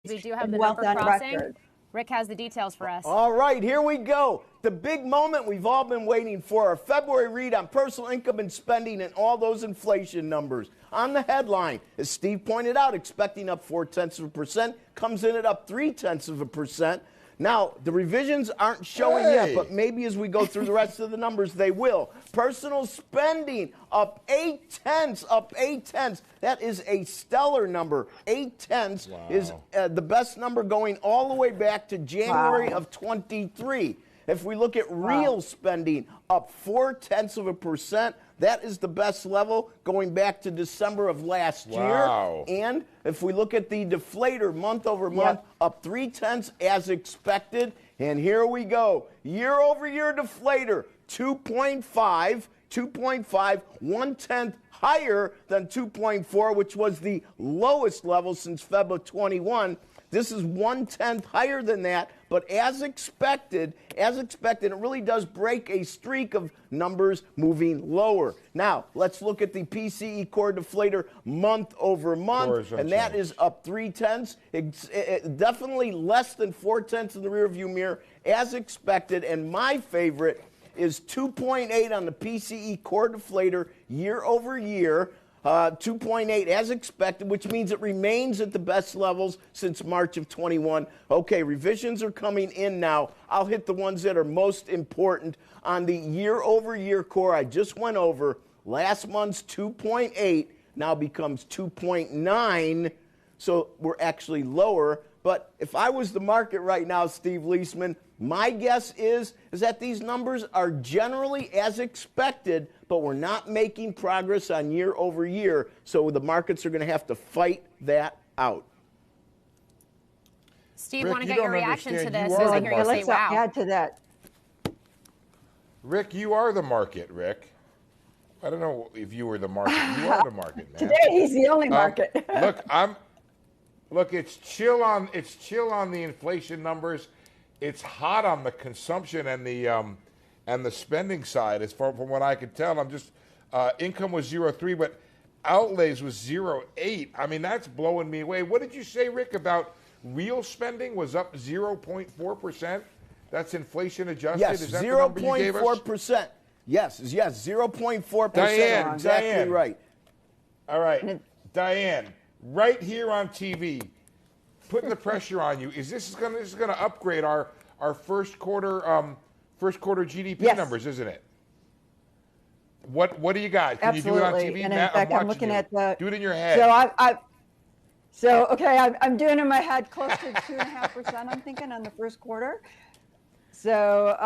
We do have the wealth number on crossing. record. Rick has the details for us. All right, here we go. The big moment we've all been waiting for, our February read on personal income and spending and all those inflation numbers. On the headline, as Steve pointed out, expecting up 0.4%, comes in at up 0.3%. Now, the revisions aren't showing yet, but maybe as we go through the rest of the numbers, they will. Personal spending up 0.8, up 0.8. That is a stellar number. 0.8 is the best number going all the way back to January of 23. If we look at real spending, up 0.4%. That is the best level going back to December of last year. And if we look at the deflator month over month, up 0.3 as expected. And here we go. Year over year deflator, 2.5, 1/10 higher than 2.4, which was the lowest level since February of 21. This is 1/10 higher than that, but as expected, it really does break a streak of numbers moving lower. Now, let's look at the PCE core deflator month over month, and that is up 0.3. Definitely less than 0.4 in the rearview mirror, as expected, and my favorite is 2.8 on the PCE core deflator year over year. 2.8 as expected, which means it remains at the best levels since March of 21. Okay, revisions are coming in now. I'll hit the ones that are most important. On the year-over-year core I just went over, last month's 2.8 now becomes 2.9, so we're actually lower. But if I was the market right now, Steve Leisman, my guess is that these numbers are generally as expected, but we're not making progress on year over year, so the markets are going to have to fight that out. Steve, want to get your reaction to this as I hear you say, wow. Add to that. Rick, you are the market, Rick. I don't know if you were the market. You are the market, man. Today he's the only market. Look, it's chill on the inflation numbers. It's hot on the consumption and the spending side. As far from what I could tell, income was 0.3, but outlays was 0.8. I mean, that's blowing me away. What did you say, Rick, about real spending was up 0.4%? That's inflation adjusted. Yes, is that 0.4%. Yes, 0.4%. Diane, exactly right. All right, Diane, right here on TV, putting the pressure on you. Is this going to upgrade our first quarter GDP numbers, isn't it? What do you got? Can Absolutely. You do it on TV? And in fact, I'm looking at the. Do it in your head. So I'm doing in my head close to 2.5%. I'm thinking on the first quarter. So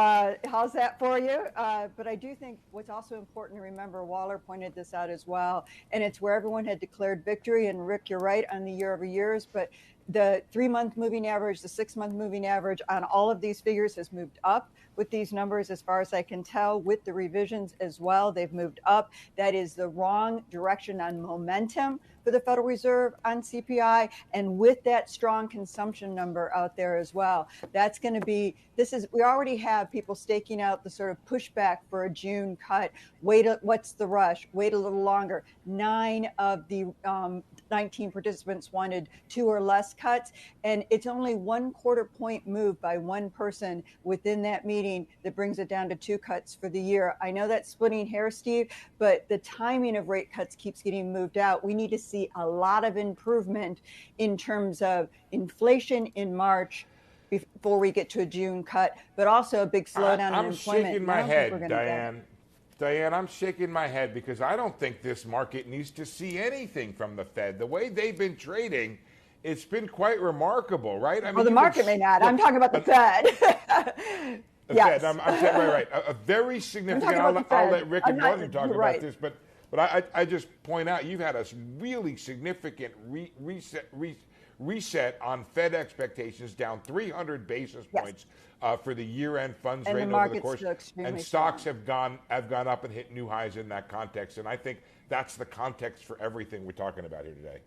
how's that for you? But I do think what's also important to remember, Waller pointed this out as well, and it's where everyone had declared victory. And Rick, you're right on the year over years, but the 3-month moving average, the 6-month moving average on all of these figures has moved up with these numbers, as far as I can tell, with the revisions as well. They've moved up. That is the wrong direction on momentum for the Federal Reserve on CPI, and with that strong consumption number out there as well. That's going to be, we already have people staking out the sort of pushback for a June cut. What's the rush? Wait a little longer. 9 of the 19 participants wanted 2 or less cuts, and it's only 1/4 point move by one person within that meeting that brings it down to 2 cuts for the year. I know that's splitting hairs, Steve, but the timing of rate cuts keeps getting moved out. We need to see a lot of improvement in terms of inflation in March before we get to a June cut, but also a big slowdown in employment. I'm shaking my head, Diane. Diane, I'm shaking my head because I don't think this market needs to see anything from the Fed. The way they've been trading, it's been quite remarkable, right? I mean, well, the market may not. I'm talking about the Fed. Yes. Fed, I'm saying, right. A very significant, I'll let Rick and Norton talk about this, but I just point out you've had a really significant reset on Fed expectations, down 300 basis points for the year-end funds rate over the course, and stocks have gone up and hit new highs in that context. And I think that's the context for everything we're talking about here today.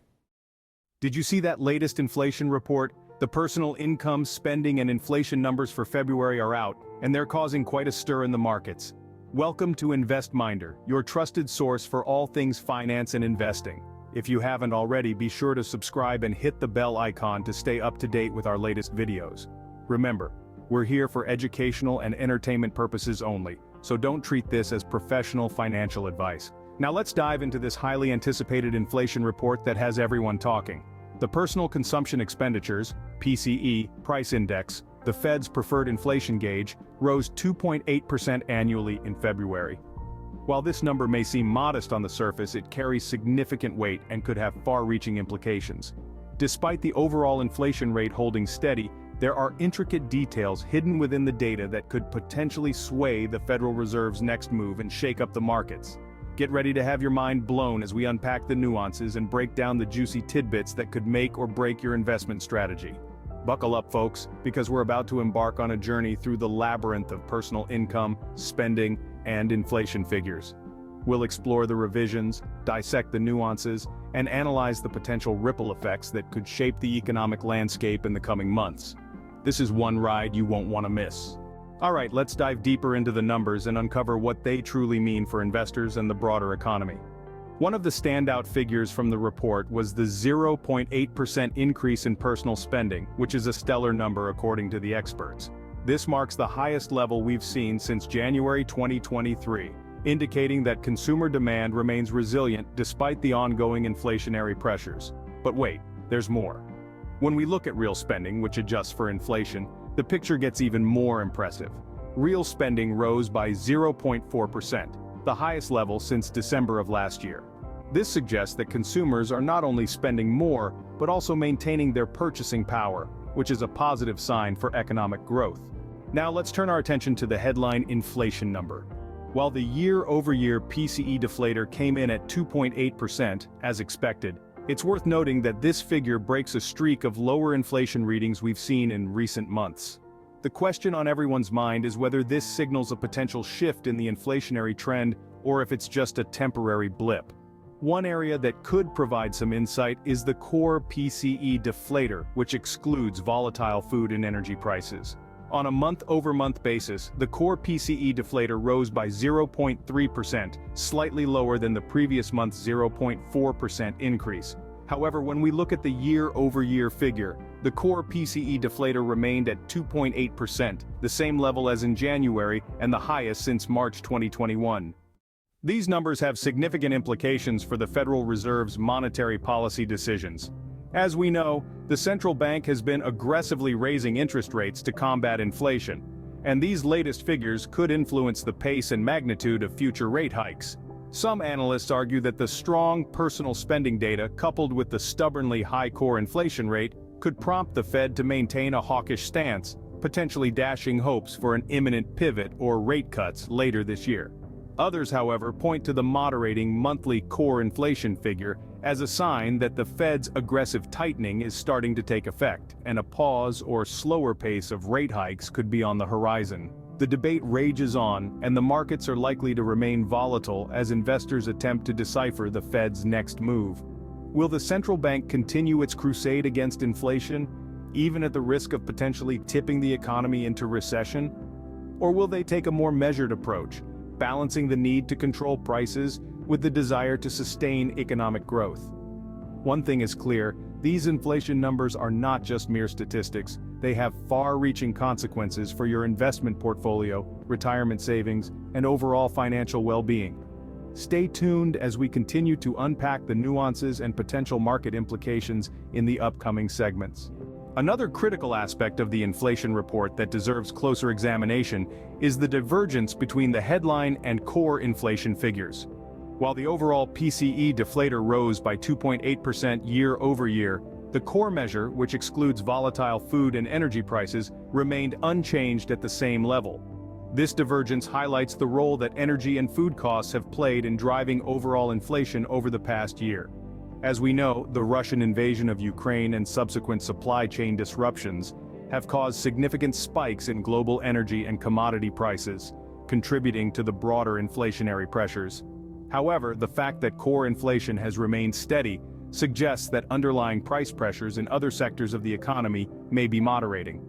Did you see that latest inflation report? The personal income, spending, and inflation numbers for February are out, and they're causing quite a stir in the markets. Welcome to InvestMinder, your trusted source for all things finance and investing. If you haven't already, be sure to subscribe and hit the bell icon to stay up to date with our latest videos. Remember, we're here for educational and entertainment purposes only, so don't treat this as professional financial advice. Now let's dive into this highly anticipated inflation report that has everyone talking. The Personal Consumption Expenditures, PCE, Price Index, the Fed's preferred inflation gauge, rose 2.8% annually in February. While this number may seem modest on the surface, it carries significant weight and could have far-reaching implications. Despite the overall inflation rate holding steady, there are intricate details hidden within the data that could potentially sway the Federal Reserve's next move and shake up the markets. Get ready to have your mind blown as we unpack the nuances and break down the juicy tidbits that could make or break your investment strategy. Buckle up, folks, because we're about to embark on a journey through the labyrinth of personal income, spending, and inflation figures. We'll explore the revisions, dissect the nuances, and analyze the potential ripple effects that could shape the economic landscape in the coming months. This is one ride you won't want to miss. Alright, let's dive deeper into the numbers and uncover what they truly mean for investors and the broader economy. One of the standout figures from the report was the 0.8% increase in personal spending, which is a stellar number according to the experts. This marks the highest level we've seen since January 2023, indicating that consumer demand remains resilient despite the ongoing inflationary pressures. But wait, there's more. When we look at real spending, which adjusts for inflation, the picture gets even more impressive. Real spending rose by 0.4%, the highest level since December of last year. This suggests that consumers are not only spending more, but also maintaining their purchasing power, which is a positive sign for economic growth. Now let's turn our attention to the headline inflation number. While the year-over-year PCE deflator came in at 2.8%, as expected, it's worth noting that this figure breaks a streak of lower inflation readings we've seen in recent months. The question on everyone's mind is whether this signals a potential shift in the inflationary trend or if it's just a temporary blip. One area that could provide some insight is the core PCE deflator, which excludes volatile food and energy prices. On a month-over-month basis, the core PCE deflator rose by 0.3%, slightly lower than the previous month's 0.4% increase. However, when we look at the year-over-year figure, the core PCE deflator remained at 2.8%, the same level as in January and the highest since March 2021. These numbers have significant implications for the Federal Reserve's monetary policy decisions. As we know, the central bank has been aggressively raising interest rates to combat inflation, and these latest figures could influence the pace and magnitude of future rate hikes. Some analysts argue that the strong personal spending data coupled with the stubbornly high core inflation rate could prompt the Fed to maintain a hawkish stance, potentially dashing hopes for an imminent pivot or rate cuts later this year. Others, however, point to the moderating monthly core inflation figure as a sign that the Fed's aggressive tightening is starting to take effect, and a pause or slower pace of rate hikes could be on the horizon. The debate rages on, and the markets are likely to remain volatile as investors attempt to decipher the Fed's next move. Will the central bank continue its crusade against inflation, even at the risk of potentially tipping the economy into recession? Or will they take a more measured approach, balancing the need to control prices with the desire to sustain economic growth? One thing is clear, these inflation numbers are not just mere statistics, they have far-reaching consequences for your investment portfolio, retirement savings, and overall financial well-being. Stay tuned as we continue to unpack the nuances and potential market implications in the upcoming segments. Another critical aspect of the inflation report that deserves closer examination is the divergence between the headline and core inflation figures. While the overall PCE deflator rose by 2.8% year-over-year, the core measure, which excludes volatile food and energy prices, remained unchanged at the same level. This divergence highlights the role that energy and food costs have played in driving overall inflation over the past year. As we know, the Russian invasion of Ukraine and subsequent supply chain disruptions have caused significant spikes in global energy and commodity prices, contributing to the broader inflationary pressures. However, the fact that core inflation has remained steady suggests that underlying price pressures in other sectors of the economy may be moderating.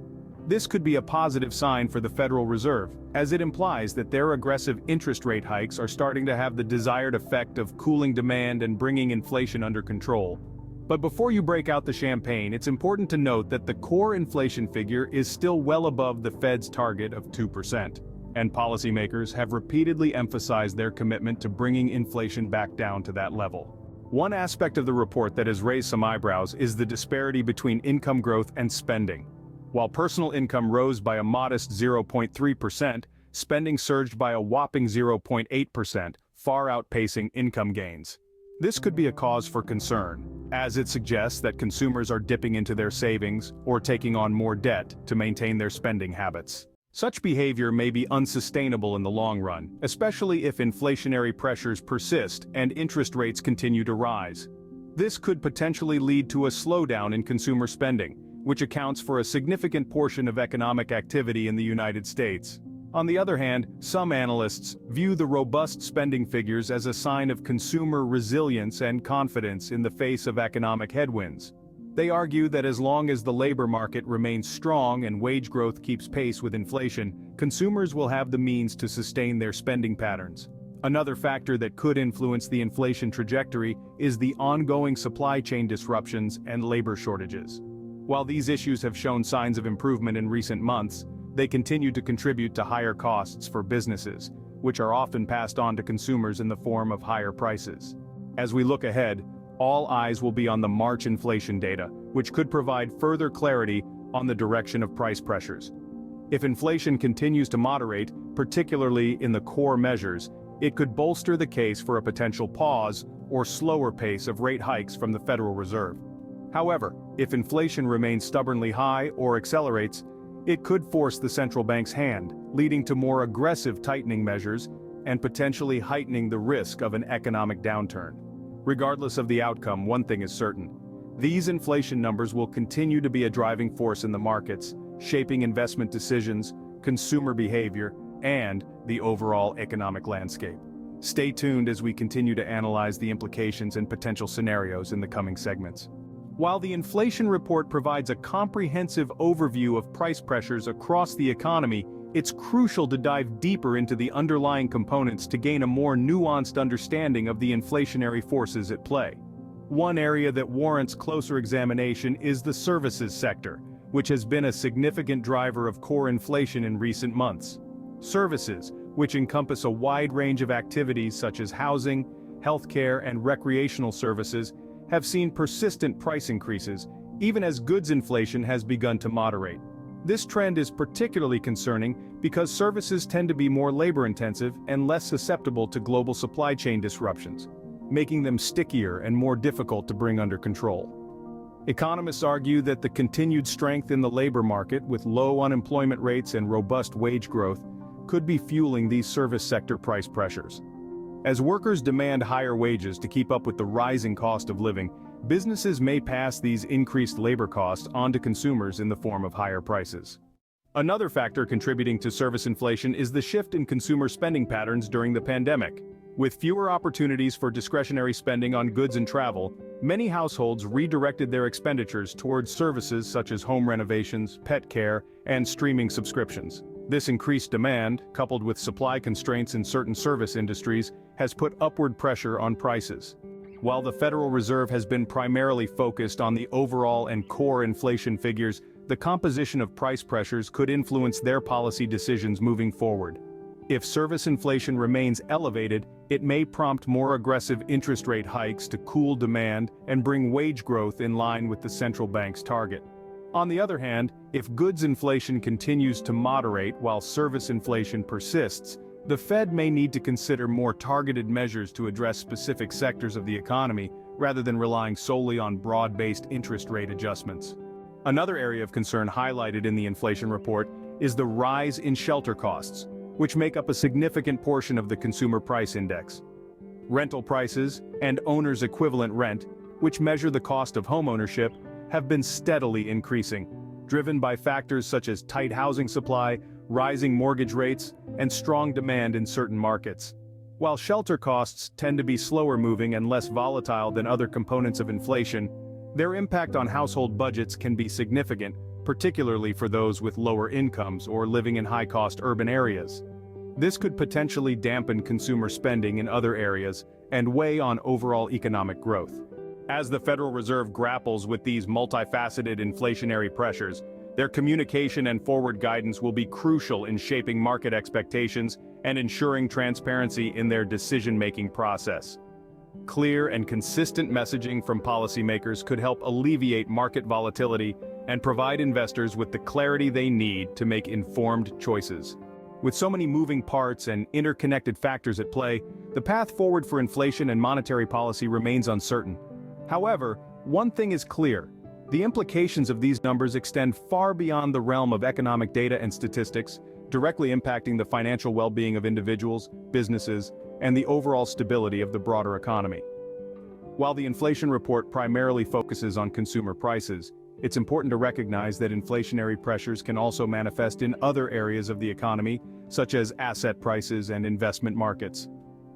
This could be a positive sign for the Federal Reserve, as it implies that their aggressive interest rate hikes are starting to have the desired effect of cooling demand and bringing inflation under control. But before you break out the champagne, it's important to note that the core inflation figure is still well above the Fed's target of 2%, and policymakers have repeatedly emphasized their commitment to bringing inflation back down to that level. One aspect of the report that has raised some eyebrows is the disparity between income growth and spending. While personal income rose by a modest 0.3%, spending surged by a whopping 0.8%, far outpacing income gains. This could be a cause for concern, as it suggests that consumers are dipping into their savings or taking on more debt to maintain their spending habits. Such behavior may be unsustainable in the long run, especially if inflationary pressures persist and interest rates continue to rise. This could potentially lead to a slowdown in consumer spending, which accounts for a significant portion of economic activity in the United States. On the other hand, some analysts view the robust spending figures as a sign of consumer resilience and confidence in the face of economic headwinds. They argue that as long as the labor market remains strong and wage growth keeps pace with inflation, consumers will have the means to sustain their spending patterns. Another factor that could influence the inflation trajectory is the ongoing supply chain disruptions and labor shortages. While these issues have shown signs of improvement in recent months, they continue to contribute to higher costs for businesses, which are often passed on to consumers in the form of higher prices. As we look ahead, all eyes will be on the March inflation data, which could provide further clarity on the direction of price pressures. If inflation continues to moderate, particularly in the core measures, it could bolster the case for a potential pause or slower pace of rate hikes from the Federal Reserve. However, if inflation remains stubbornly high or accelerates, it could force the central bank's hand, leading to more aggressive tightening measures and potentially heightening the risk of an economic downturn. Regardless of the outcome, one thing is certain: these inflation numbers will continue to be a driving force in the markets, shaping investment decisions, consumer behavior, and the overall economic landscape. Stay tuned as we continue to analyze the implications and potential scenarios in the coming segments. While the inflation report provides a comprehensive overview of price pressures across the economy, it's crucial to dive deeper into the underlying components to gain a more nuanced understanding of the inflationary forces at play. One area that warrants closer examination is the services sector, which has been a significant driver of core inflation in recent months. Services, which encompass a wide range of activities such as housing, healthcare, and recreational services, have seen persistent price increases, even as goods inflation has begun to moderate. This trend is particularly concerning because services tend to be more labor-intensive and less susceptible to global supply chain disruptions, making them stickier and more difficult to bring under control. Economists argue that the continued strength in the labor market, with low unemployment rates and robust wage growth, could be fueling these service sector price pressures. As workers demand higher wages to keep up with the rising cost of living, businesses may pass these increased labor costs on to consumers in the form of higher prices. Another factor contributing to service inflation is the shift in consumer spending patterns during the pandemic. With fewer opportunities for discretionary spending on goods and travel, many households redirected their expenditures towards services such as home renovations, pet care, and streaming subscriptions. This increased demand, coupled with supply constraints in certain service industries, has put upward pressure on prices. While the Federal Reserve has been primarily focused on the overall and core inflation figures, the composition of price pressures could influence their policy decisions moving forward. If service inflation remains elevated, it may prompt more aggressive interest rate hikes to cool demand and bring wage growth in line with the central bank's target. On the other hand, if goods inflation continues to moderate while service inflation persists, the Fed may need to consider more targeted measures to address specific sectors of the economy, rather than relying solely on broad-based interest rate adjustments. Another area of concern highlighted in the inflation report is the rise in shelter costs, which make up a significant portion of the Consumer Price Index. Rental prices and owner's equivalent rent, which measure the cost of homeownership, have been steadily increasing, driven by factors such as tight housing supply, rising mortgage rates, and strong demand in certain markets. While shelter costs tend to be slower moving and less volatile than other components of inflation, their impact on household budgets can be significant, particularly for those with lower incomes or living in high-cost urban areas. This could potentially dampen consumer spending in other areas and weigh on overall economic growth. As the Federal Reserve grapples with these multifaceted inflationary pressures, their communication and forward guidance will be crucial in shaping market expectations and ensuring transparency in their decision-making process. Clear and consistent messaging from policymakers could help alleviate market volatility and provide investors with the clarity they need to make informed choices. With so many moving parts and interconnected factors at play, the path forward for inflation and monetary policy remains uncertain. However, one thing is clear. The implications of these numbers extend far beyond the realm of economic data and statistics, directly impacting the financial well-being of individuals, businesses, and the overall stability of the broader economy. While the inflation report primarily focuses on consumer prices, it's important to recognize that inflationary pressures can also manifest in other areas of the economy, such as asset prices and investment markets.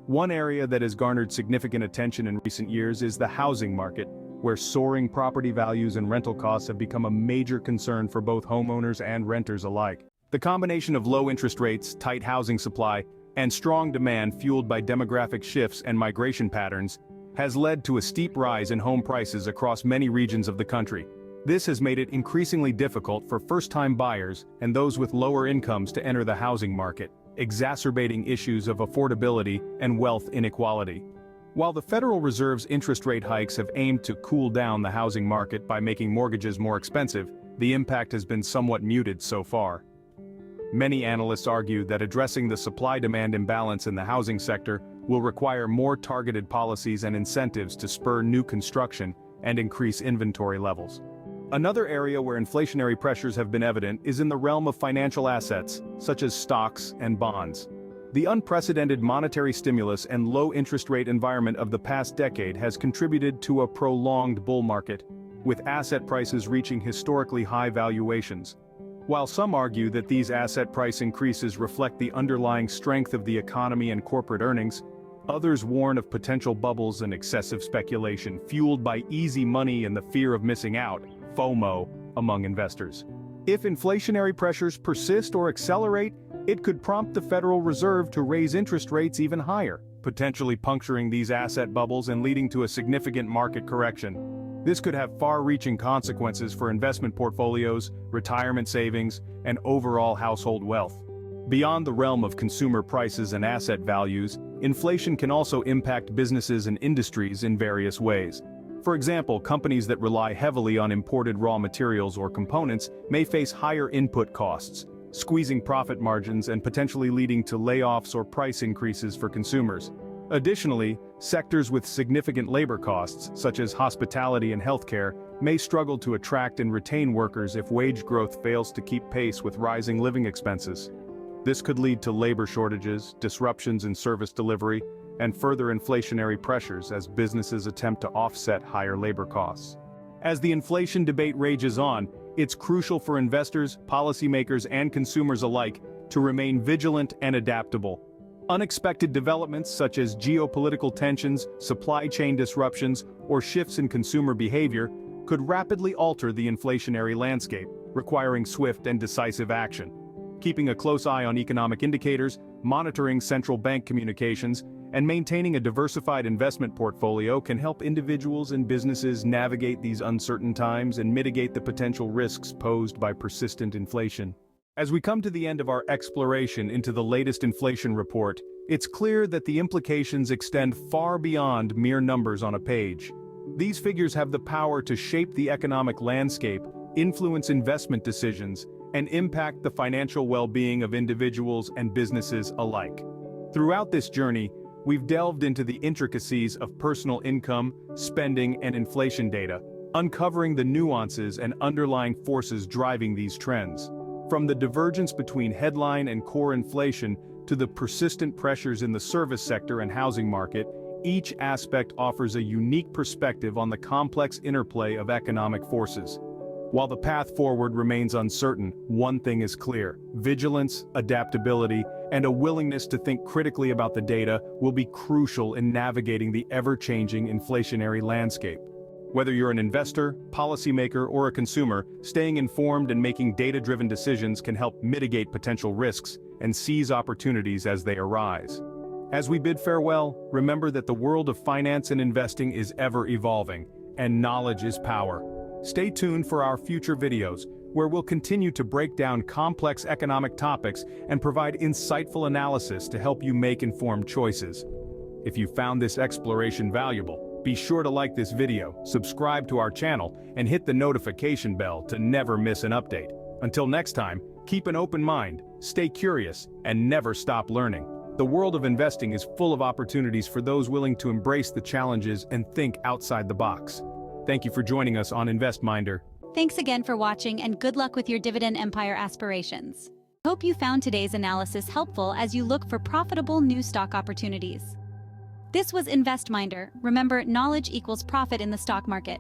One area that has garnered significant attention in recent years is the housing market, where soaring property values and rental costs have become a major concern for both homeowners and renters alike. The combination of low interest rates, tight housing supply, and strong demand fueled by demographic shifts and migration patterns has led to a steep rise in home prices across many regions of the country. This has made it increasingly difficult for first-time buyers and those with lower incomes to enter the housing market, exacerbating issues of affordability and wealth inequality. While the Federal Reserve's interest rate hikes have aimed to cool down the housing market by making mortgages more expensive, the impact has been somewhat muted so far. Many analysts argue that addressing the supply-demand imbalance in the housing sector will require more targeted policies and incentives to spur new construction and increase inventory levels. Another area where inflationary pressures have been evident is in the realm of financial assets, such as stocks and bonds. The unprecedented monetary stimulus and low interest rate environment of the past decade has contributed to a prolonged bull market, with asset prices reaching historically high valuations. While some argue that these asset price increases reflect the underlying strength of the economy and corporate earnings, others warn of potential bubbles and excessive speculation fueled by easy money and the fear of missing out, FOMO, among investors. If inflationary pressures persist or accelerate, it could prompt the Federal Reserve to raise interest rates even higher, potentially puncturing these asset bubbles and leading to a significant market correction. This could have far-reaching consequences for investment portfolios, retirement savings, and overall household wealth. Beyond the realm of consumer prices and asset values, inflation can also impact businesses and industries in various ways. For example, companies that rely heavily on imported raw materials or components may face higher input costs, squeezing profit margins and potentially leading to layoffs or price increases for consumers. Additionally, sectors with significant labor costs, such as hospitality and healthcare, may struggle to attract and retain workers if wage growth fails to keep pace with rising living expenses. This could lead to labor shortages, disruptions in service delivery, and further inflationary pressures as businesses attempt to offset higher labor costs. As the inflation debate rages on, it's crucial for investors, policymakers, and consumers alike to remain vigilant and adaptable. Unexpected developments such as geopolitical tensions, supply chain disruptions, or shifts in consumer behavior could rapidly alter the inflationary landscape, requiring swift and decisive action. Keeping a close eye on economic indicators, monitoring central bank communications, and maintaining a diversified investment portfolio can help individuals and businesses navigate these uncertain times and mitigate the potential risks posed by persistent inflation. As we come to the end of our exploration into the latest inflation report, it's clear that the implications extend far beyond mere numbers on a page. These figures have the power to shape the economic landscape, influence investment decisions, and impact the financial well-being of individuals and businesses alike. Throughout this journey, we've delved into the intricacies of personal income, spending, and inflation data, uncovering the nuances and underlying forces driving these trends. From the divergence between headline and core inflation to the persistent pressures in the service sector and housing market, each aspect offers a unique perspective on the complex interplay of economic forces. While the path forward remains uncertain, one thing is clear: vigilance, adaptability, and a willingness to think critically about the data will be crucial in navigating the ever-changing inflationary landscape. Whether you're an investor, policymaker, or a consumer, staying informed and making data-driven decisions can help mitigate potential risks and seize opportunities as they arise. As we bid farewell, remember that the world of finance and investing is ever evolving, and knowledge is power. Stay tuned for our future videos, where we'll continue to break down complex economic topics and provide insightful analysis to help you make informed choices. If you found this exploration valuable, be sure to like this video, subscribe to our channel, and hit the notification bell to never miss an update. Until next time, keep an open mind, stay curious, and never stop learning. The world of investing is full of opportunities for those willing to embrace the challenges and think outside the box. Thank you for joining us on InvestMinder. Thanks again for watching, and good luck with your dividend empire aspirations. Hope you found today's analysis helpful as you look for profitable new stock opportunities. This was InvestMinder. Remember, knowledge equals profit in the stock market.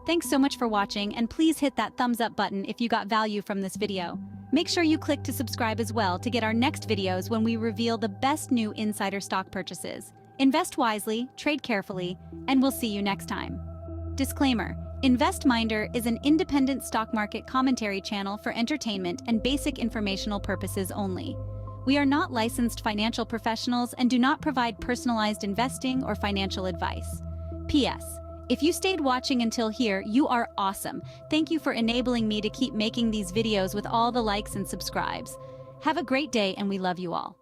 Thanks so much for watching, and please hit that thumbs up button if you got value from this video. Make sure you click to subscribe as well to get our next videos when we reveal the best new insider stock purchases. Invest wisely, trade carefully, and we'll see you next time. Disclaimer: InvestMinder is an independent stock market commentary channel for entertainment and basic informational purposes only. We are not licensed financial professionals and do not provide personalized investing or financial advice. P.S. If you stayed watching until here, you are awesome. Thank you for enabling me to keep making these videos with all the likes and subscribes. Have a great day, and we love you all.